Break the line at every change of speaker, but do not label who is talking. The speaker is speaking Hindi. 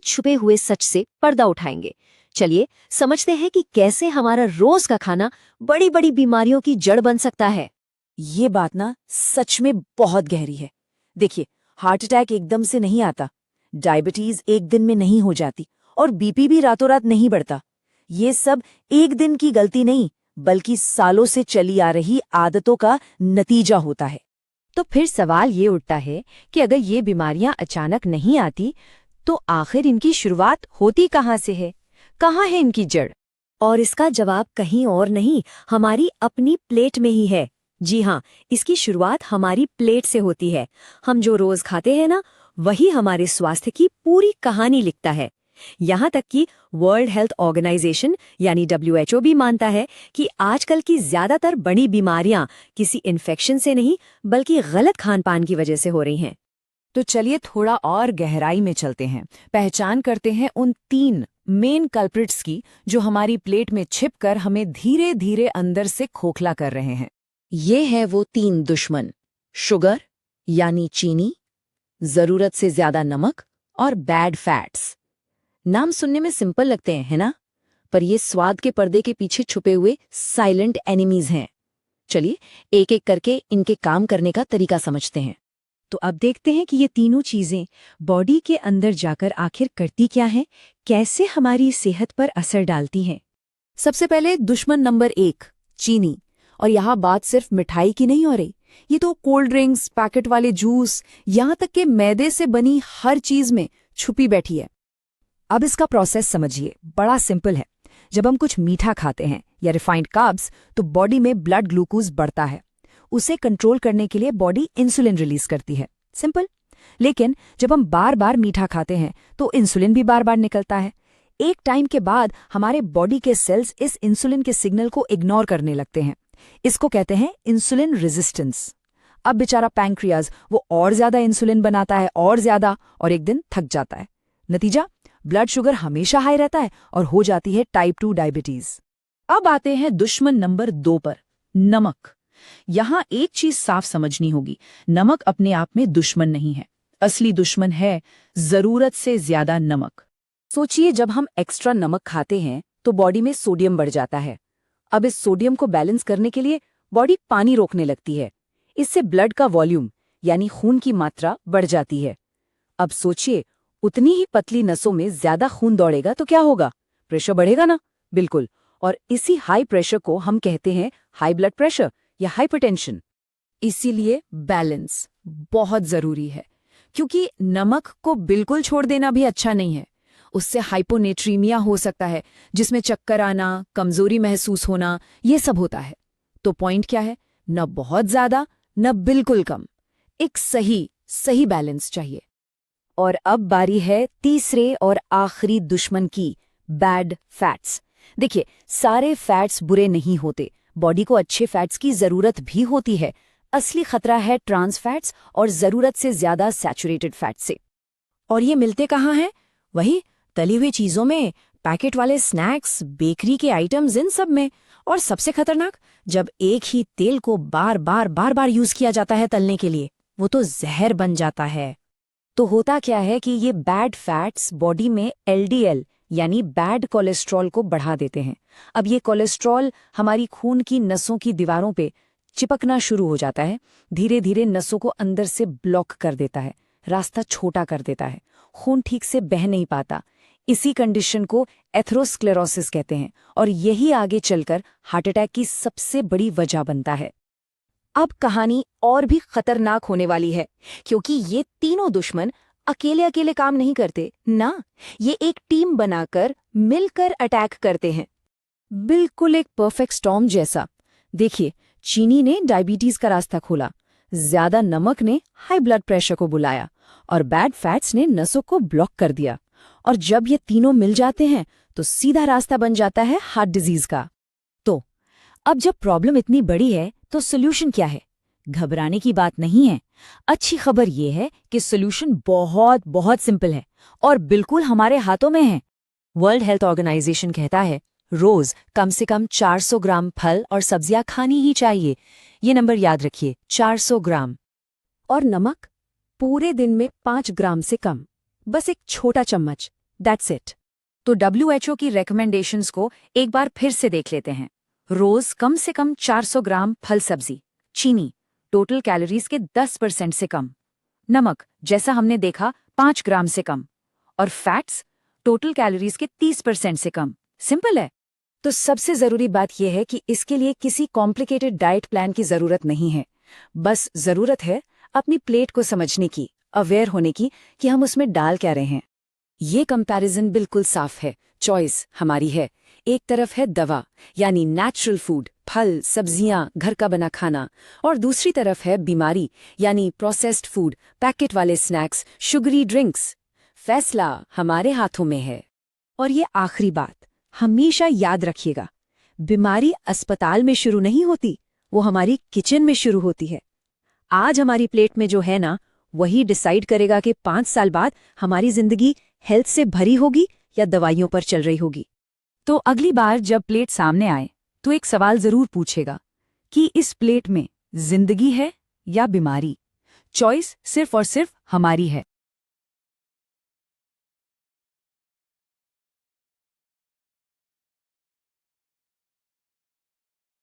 छुपे हुए सच से पर्दा उठाएंगे। चलिए समझते हैं कि कैसे हमारा रोज का खाना बड़ी बड़ी बीमारियों की जड़ बन सकता है।
ये बात ना सच में बहुत गहरी है। देखिए, हार्ट अटैक एकदम से नहीं आता, डायबिटीज एक दिन में नहीं हो जाती और बीपी भी रातों रात नहीं बढ़ता। ये सब एक दिन की गलती नहीं, बल्कि सालों से चली आ रही आदतों का नतीजा होता है।
तो फिर सवाल ये उठता है कि अगर ये बीमारियां अचानक नहीं आती, तो आखिर इनकी शुरुआत होती कहाँ से है? कहाँ है इनकी जड़?
और इसका जवाब कहीं और नहीं, हमारी अपनी प्लेट में ही है। जी हाँ, इसकी शुरुआत हमारी प्लेट से होती है। हम जो रोज खाते हैं ना, वही हमारे स्वास्थ्य की पूरी कहानी लिखता है। यहाँ तक कि वर्ल्ड हेल्थ ऑर्गेनाइजेशन यानी WHO भी मानता है कि आजकल की ज्यादातर बड़ी बीमारियां किसी इन्फेक्शन से नहीं, बल्कि गलत खान-पान की वजह से हो रही हैं।
तो चलिए थोड़ा और गहराई में चलते हैं, पहचान करते हैं उन 3 मेन कल्प्रिट्स की जो हमारी प्लेट में छिपकर हमें धीरे धीरे अंदर से खोखला कर रहे हैं।
ये है वो 3 दुश्मन, शुगर यानी चीनी, जरूरत से ज्यादा नमक और बैड फैट्स। नाम सुनने में सिंपल लगते हैं, है ना? पर ये स्वाद के पर्दे के पीछे छुपे हुए साइलेंट एनिमीज हैं। चलिए एक एक करके इनके काम करने का तरीका समझते हैं।
तो अब देखते हैं कि ये तीनों चीजें बॉडी के अंदर जाकर आखिर करती क्या हैं, कैसे हमारी सेहत पर असर डालती हैं।
सबसे पहले दुश्मन नंबर 1, चीनी। और यहाँ बात सिर्फ मिठाई की नहीं हो रही, ये तो कोल्ड ड्रिंक्स, पैकेट वाले जूस, यहाँ तक के मैदे से बनी हर चीज में छुपी बैठी है। अब इसका प्रोसेस समझिए, बड़ा सिंपल है। जब हम कुछ मीठा खाते हैं या रिफाइंड कार्ब्स, तो बॉडी में ब्लड ग्लूकोज बढ़ता है। उसे कंट्रोल करने के लिए बॉडी इंसुलिन रिलीज करती है, सिंपल। लेकिन जब हम बार बार मीठा खाते हैं तो इंसुलिन भी बार बार निकलता है। एक टाइम के बाद हमारे बॉडी के सेल्स इस इंसुलिन के सिग्नल को इग्नोर करने लगते हैं। इसको कहते हैं इंसुलिन रेजिस्टेंस। अब बेचारा पैंक्रियाज वो और ज्यादा इंसुलिन बनाता है, और ज्यादा, और एक दिन थक जाता है। नतीजा, ब्लड शुगर हमेशा हाई रहता है और हो जाती है टाइप 2 डायबिटीज।
अब आते हैं दुश्मन नंबर 2 पर, नमक। यहाँ एक चीज साफ समझनी होगी, नमक अपने आप में दुश्मन नहीं है। असली दुश्मन है जरूरत से ज्यादा नमक।
सोचिए, जब हम एक्स्ट्रा नमक खाते हैं तो बॉडी में सोडियम बढ़ जाता है। अब इस सोडियम को बैलेंस करने के लिए बॉडी पानी रोकने लगती है। इससे ब्लड का वॉल्यूम यानी खून की मात्रा बढ़ जाती है। अब सोचिए, उतनी ही पतली नसों में ज्यादा खून दौड़ेगा तो क्या होगा? प्रेशर बढ़ेगा ना? बिल्कुल। और इसी हाई प्रेशर को हम कहते हैं हाई ब्लड प्रेशर या हाइपरटेंशन। इसीलिए बैलेंस बहुत जरूरी है, क्योंकि नमक को बिल्कुल छोड़ देना भी अच्छा नहीं है। उससे हाइपोनेट्रीमिया हो सकता है, जिसमें चक्कर आना, कमजोरी महसूस होना, ये सब होता है। तो पॉइंट क्या है? न बहुत ज्यादा न बिल्कुल कम, एक सही बैलेंस चाहिए। और अब बारी है तीसरे और आखिरी दुश्मन की, बैड फैट्स। देखिए, सारे फैट्स बुरे नहीं होते, बॉडी को अच्छे फैट्स की जरूरत भी होती है। असली खतरा है ट्रांस फैट्स और जरूरत से ज्यादा सैचुरेटेड फैट से। और ये मिलते कहाँ हैं? वही तली हुई चीजों में, पैकेट वाले स्नैक्स, बेकरी के आइटम्स, इन सब में। और सबसे खतरनाक, जब एक ही तेल को बार बार यूज किया जाता है तलने के लिए, वो तो जहर बन जाता है। तो होता क्या है कि ये बैड फैट्स बॉडी में LDL यानी बैड कोलेस्ट्रॉल को बढ़ा देते हैं। अब ये कोलेस्ट्रॉल हमारी खून की नसों की दीवारों पे चिपकना शुरू हो जाता है। धीरे धीरे नसों को अंदर से ब्लॉक कर देता है, रास्ता छोटा कर देता है, खून ठीक से बह नहीं पाता। इसी कंडीशन को एथेरोस्क्लेरोसिस कहते हैं और यही आगे चलकर हार्ट अटैक की सबसे बड़ी वजह बनता है। अब कहानी और भी खतरनाक होने वाली है, क्योंकि ये तीनों दुश्मन अकेले अकेले काम नहीं करते ना, ये एक टीम बनाकर मिलकर अटैक करते हैं। बिल्कुल एक परफेक्ट स्टॉर्म जैसा। देखिए, चीनी ने डायबिटीज का रास्ता खोला, ज्यादा नमक ने हाई ब्लड प्रेशर को बुलाया और बैड फैट्स ने नसों को ब्लॉक कर दिया। और जब ये तीनों मिल जाते हैं तो सीधा रास्ता बन जाता है हार्ट डिजीज का। तो अब जब प्रॉब्लम इतनी बड़ी है तो सोल्यूशन क्या है? घबराने की बात नहीं है। अच्छी खबर यह है कि सोल्यूशन बहुत बहुत सिंपल है और बिल्कुल हमारे हाथों में है। वर्ल्ड हेल्थ ऑर्गेनाइजेशन कहता है रोज कम से कम 400 ग्राम फल और सब्जियां खानी ही चाहिए। ये नंबर याद रखिए, 400 ग्राम। और नमक पूरे दिन में 5 ग्राम से कम, बस एक छोटा चम्मच, दैट्स इट। तो WHO की रेकमेंडेशंस को एक बार फिर से देख लेते हैं। रोज कम से कम 400 ग्राम फल सब्जी, चीनी टोटल कैलोरीज के 10% से कम, नमक जैसा हमने देखा 5 ग्राम से कम, और फैट्स टोटल कैलोरीज के 30% से कम। सिंपल है। तो सबसे जरूरी बात यह है कि इसके लिए किसी कॉम्प्लिकेटेड डाइट प्लान की जरूरत नहीं है। बस जरूरत है अपनी प्लेट को समझने की, अवेयर होने की कि हम उसमें डाल क्या रहे हैं। ये कंपैरिजन बिल्कुल साफ है, चॉइस हमारी है। एक तरफ है दवा यानी नेचुरल फूड, फल सब्जियां घर का बना खाना, और दूसरी तरफ है बीमारी यानी प्रोसेस्ड फूड, पैकेट वाले स्नैक्स, शुगरी ड्रिंक्स। फैसला हमारे हाथों में है।
और ये आखिरी बात हमेशा याद रखिएगा, बीमारी अस्पताल में शुरू नहीं होती, वो हमारी किचन में शुरू होती है। आज हमारी प्लेट में जो है ना, वही डिसाइड करेगा कि 5 साल बाद हमारी जिंदगी हेल्थ से भरी होगी या दवाइयों पर चल रही होगी।
तो अगली बार जब प्लेट सामने आए तो एक सवाल जरूर पूछेगा कि इस प्लेट में जिंदगी है या बीमारी। चॉइस सिर्फ और सिर्फ हमारी है।